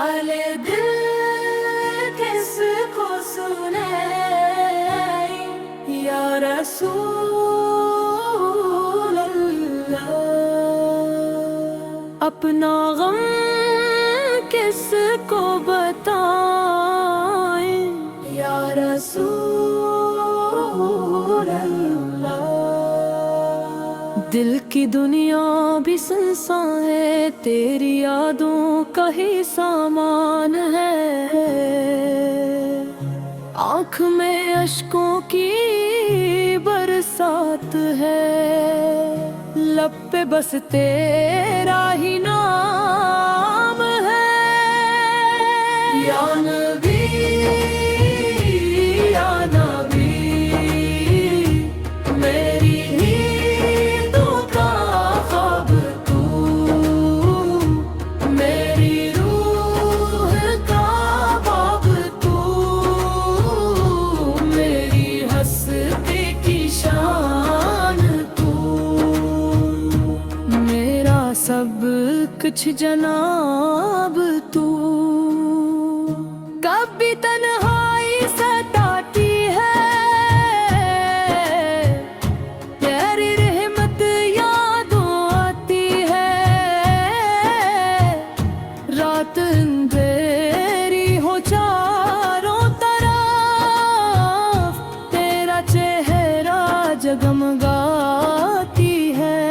हाले दिल किसको सुने या रसूल अल्लाह। अपना गम किसको बताएं या रसूल अल्लाह। दिल की दुनिया भी सुनसान है, तेरी यादों का ही सामान है। आँख में अश्कों की बरसात है, लब पे बस तेरा ही नाम है। या नबी या नबी, मेरी नींदों का ख्वाब तू, मेरी रूह का बाब तू, मेरी हस्ती की शान तू, मेरा सब कुछ जनाब तू। कभी तन्हाई सताती है, तेरी रहमत यादों आती है। रात अंधेरी हो चारों तरफ, तेरा चेहरा जगमगाती है।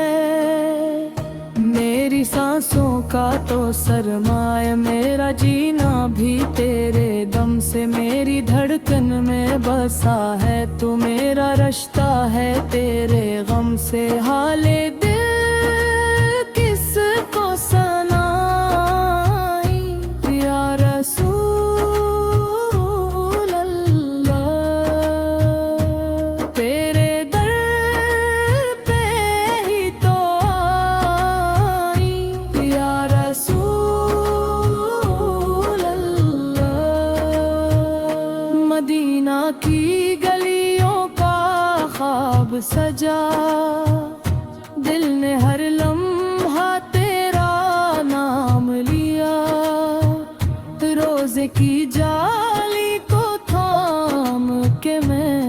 मेरी सांसों का तो सरमाए, मेरा जीना भी तेरे दम से। मेरी धड़कन में बसा है तू, मेरा रिश्ता है तेरे गम से। हाले दिल किसको सुनाई या रसूल अल्लाह। तेरे दर पे ही तो आई या रसूल अल्लाह। मदीना की गलियों का ख्वाब सजा, दिल ने हर लम्हा तेरा नाम लिया। रोजे की जाली को थाम के मैं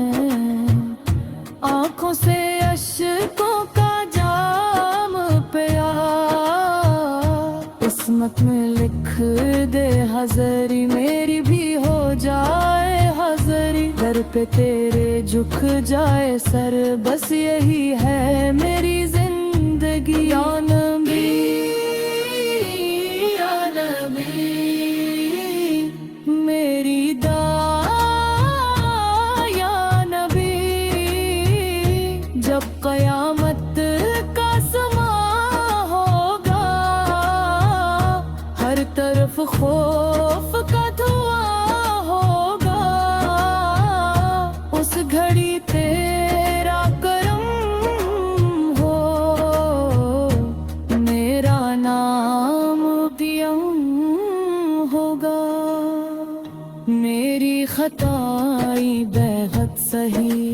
आंखों से अश्कों का जाम पिया। किस्मत में लिख दे हाज़री, मेरी भी हो जाए हाज़री। दर पे तेरे झुक जाए सर, बस यही है मेरी जिंदगी। या नबी या नबी, मेरी या नबी। जब कयामत का समा होगा, हर तरफ खौफ का धुआं होगा। उस घड़ी तेरा करम हो, मेरा नाम दियम होगा। मेरी खताई बेहद सही,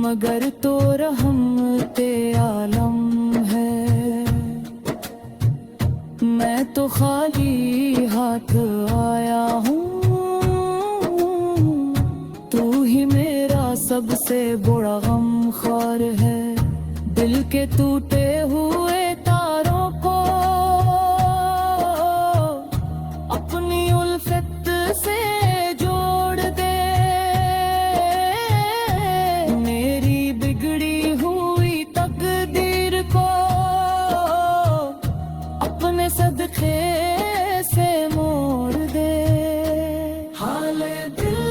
मगर तो रहमते आलम है। मैं तो खाली हाथ आया हूँ, तू ही मेरा सबसे बड़ा गमख्वार है। दिल के टूटे हुए तारों को अपनी उल्फत से जोड़ दे। मेरी बिगड़ी हुई तकदीर को अपने सदके से मोड़ दे। हाले दिल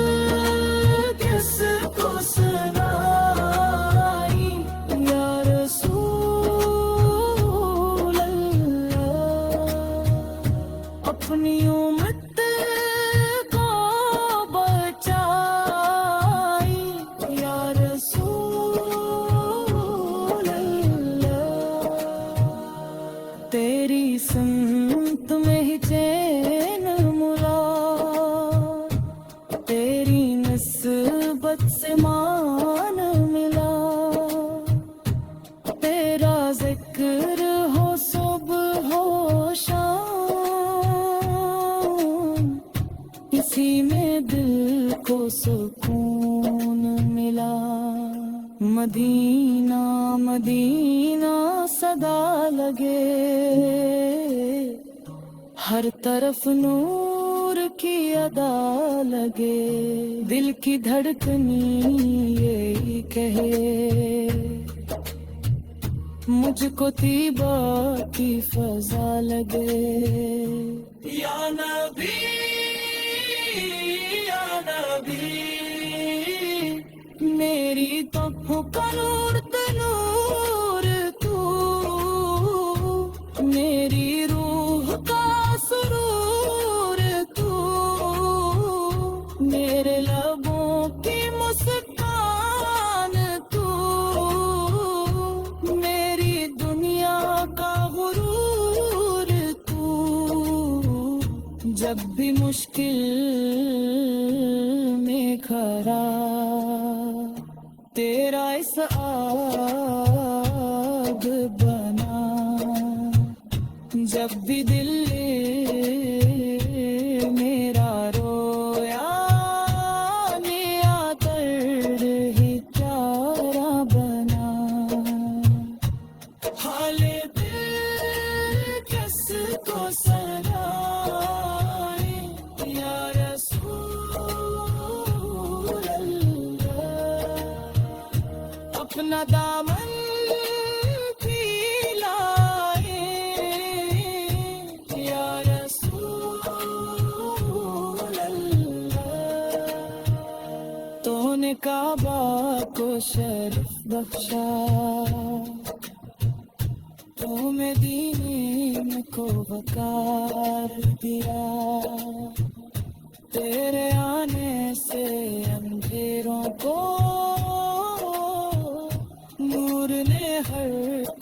किसको सुनाई या रसूल अल्लाह। अपनी उम्मत को बचाई या रसूल अल्लाह। तेरी संत में ही चैन मुला, तेरी निस्बत से मान मिला। तेरा जिक्र हो सुबह हो शाम, सुकून मिला। मदीना मदीना सदा लगे, हर तरफ नूर की अदा लगे। दिल की धड़कनी ये कहे, मुझको तीबा की फजा लगे। या नबी या नबी, मेरी तो नूर तनूर तू, मेरी रूह का सुरूर तू, मेरे लबों की मुस्कान तू, मेरी दुनिया का गुरूर तू। जब भी मुश्किल में खड़ा तेरा इस आग बना। जब भी दिल मेरा रोया, निया दर्द ही प्यारा बना। हाले दिल किसको सुनाए या रसूल अल्लाह। अपना दामन पिलाए या रसूल अल्लाह। तूने काबा को शर्फ बख्शा, तो मदीने को वकार दिया। तेरे आने से अंधेरों को नूर ने हर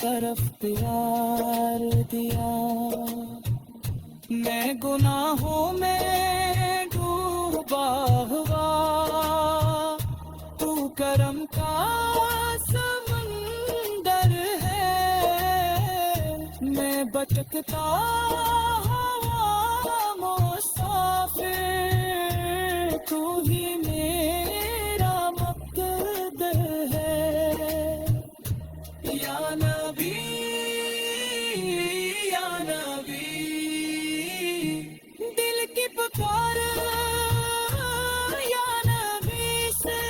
तरफ प्यार दिया। मैं गुनाहों में डूबा हुआ, तू करम का समंदर है। मैं भटकता हुआ मुसाफिर, तू ही मेरा मकसद है। या नबी या नबी, दिल की पुकार या नबी से,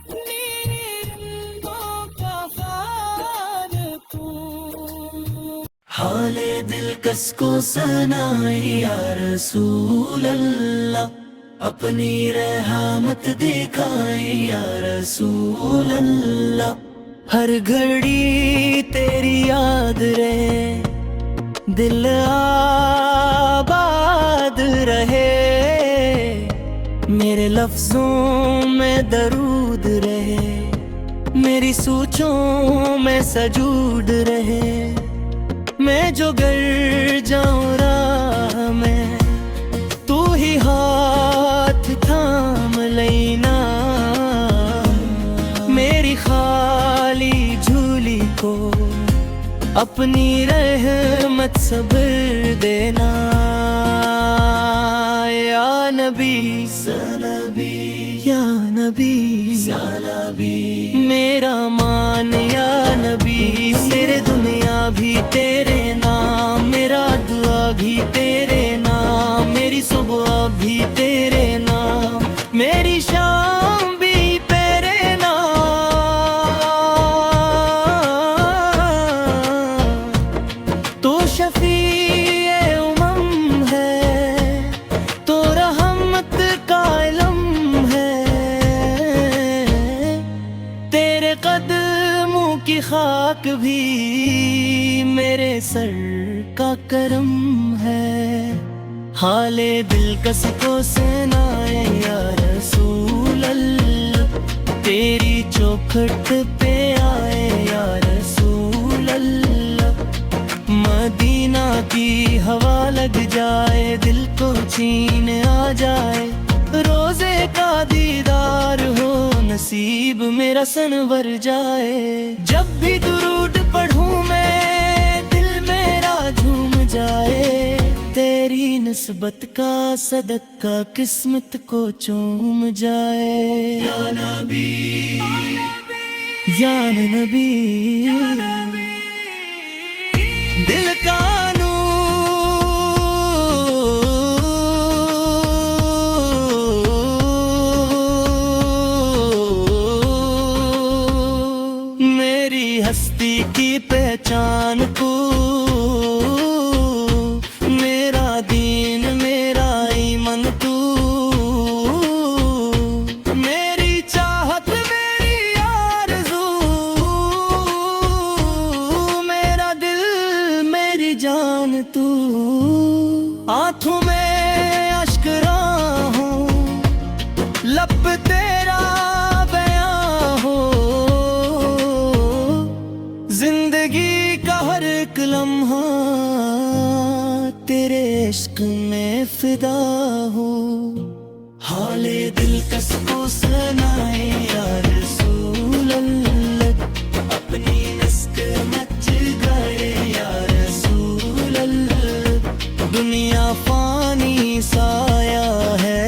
मेरे रंगों का खान तू। हाले दिल कसको सनाए या रसूल अल्लाह। अपनी रहमत दिखाए या रसूल अल्लाह। हर घड़ी तेरी याद रहे, दिल आबाद रहे। मेरे लफ्जों में दरूद रहे, मेरी सोचों में सजूद रहे। मैं जो गर जाऊं राह में, तू ही हाथ थाम लेना। मेरी खाली झूली को अपनी रहमत सब्र देना। या नबी सनबी या नबी सनबी, मेरा मान या नबी। मेरे दुनिया भी तेरे नाम, मेरा दुआ भी तेरे नाम, मेरी सुबह भी तेरे नाम, मेरी शाम भी तेरे नाम। तो शफीए उमम है, तो रहमत का इल्म है। तेरे कदमों की खाक भी मेरे सर का करम है। हाले दिल कसको सुनाए या रसूल अल्लाह। तेरी चौखट पे आए या रसूल अल्लाह। मदीना की हवा लग जाए, दिल को छीन आ जाए। रोजे का दीदार हो नसीब मेरा सनवर जाए। जब भी दुरूद पढ़ूं मैं, दिल मेरा झूम जाए। तेरी निस्बत का सदका किस्मत को चूम जाए। या नबी, या नबी, दिल का हस्ती की पहचान तू, मेरा दीन मेरा ईमान तू, मेरी चाहत मेरी आरज़ू, मेरा दिल मेरी जान तू। आंखों में अश्क राहों, लब तेरा जिंदगी का हर एक लम्हा तेरे इश्क में फिदा हो। हाले दिल कसको सुनाए या रसूल अल्लाह, अपनी नस्क मच गए या रसूल अल्लाह। दुनिया फानी साया है,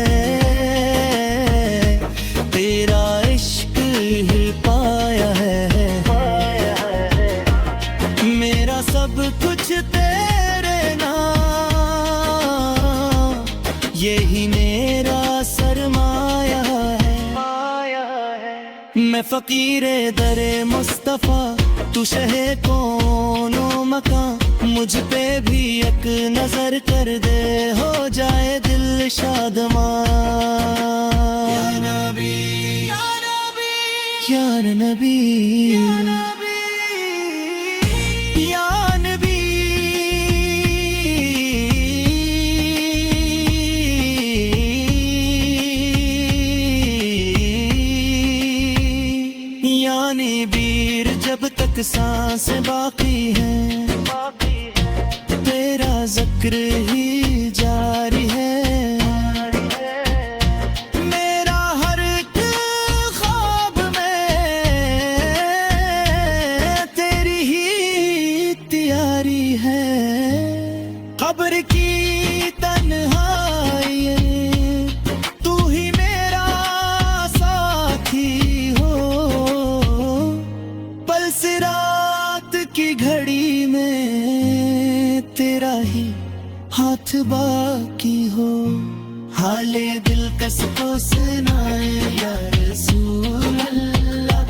तेरा इश्क ही पाया है। मेरा सब कुछ तेरे नाम, यही मेरा सरमाया है। मैं फकीरे दरे मुस्तफा, तू शहे कौनो मकां, मुझ पे भी एक नजर कर दे, हो जाए दिल शादमां। या नबी, या नबी, या नबी, या नबी, या नबी, यानी वीर जब तक सांस बाकी है, तेरा जिक्र ही जारी है। मेरा हर एक ख्वाब में तेरी ही तैयारी है। खबर की तन्हाई तू ही मेरा साथी हो, पल से रात की घड़ी में तेरा ही हाथ बाकी हो। हाले दिल कसको सुनाए या रसूल अल्लाह,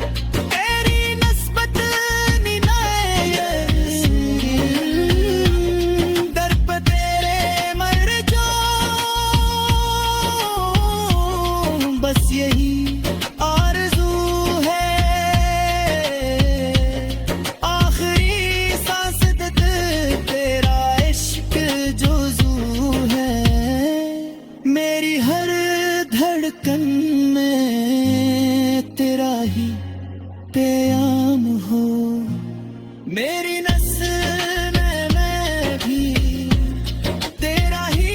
तेरी निस्बत निनाए या रसूल। दर पे तेरे मर जाऊं, बस यही आरज़ू है। आखिरी सांस तक तेरा इश्क जोज़ू है। मेरी हर धड़कन में तेरा ही प्याम हो, मेरी नस में मैं भी तेरा ही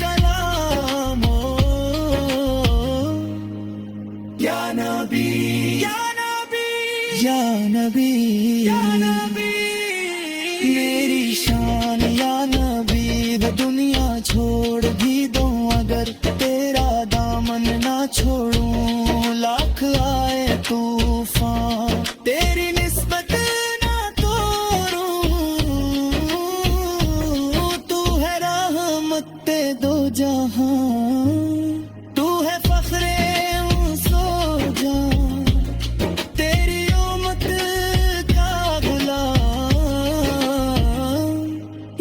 कलाम हो। या नबी, या नबी, या नबी, या नबी, मेरी शान या नबी। वो दुनिया छोड़ भी दूं अगर तेरा दामन ना छोड़ूं, लाख आए तूफान तेरी निस्बत ना तोड़ूं। तू है रहमत दो जहां, तू है फख्रे सो जान, तेरी उम्मत का गुलाम,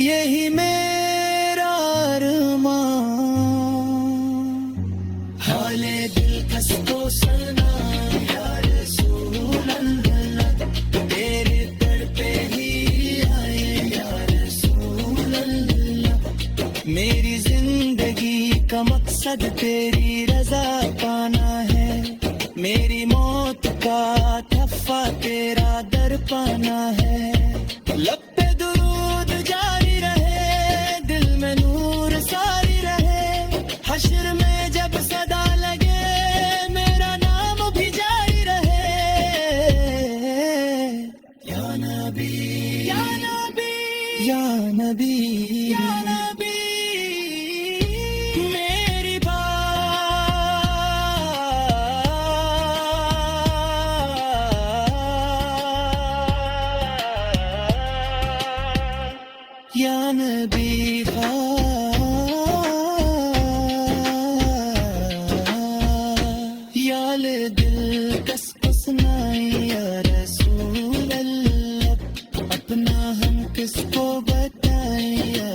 यही मेरा अरमान। हाले दिल कसको सुना या रसूल अल्लाह, तेरे दर पे ही आए या रसूल अल्लाह। मेरी जिंदगी का मकसद तेरी रजा पाना है, मेरी मौत का ठप्पा तेरा दर पाना है। लब पे दुरूद जारी रहे, दिल में नूर सारी रहे। हश्र में जब सदा लगे, मेरा नाम भी जारी रहे। या नबी, या नबी, या नबी, या नबी। या नबी याल दिल कस सुनाई या रसूल अल्लाह, अपना हम किसको बताएं या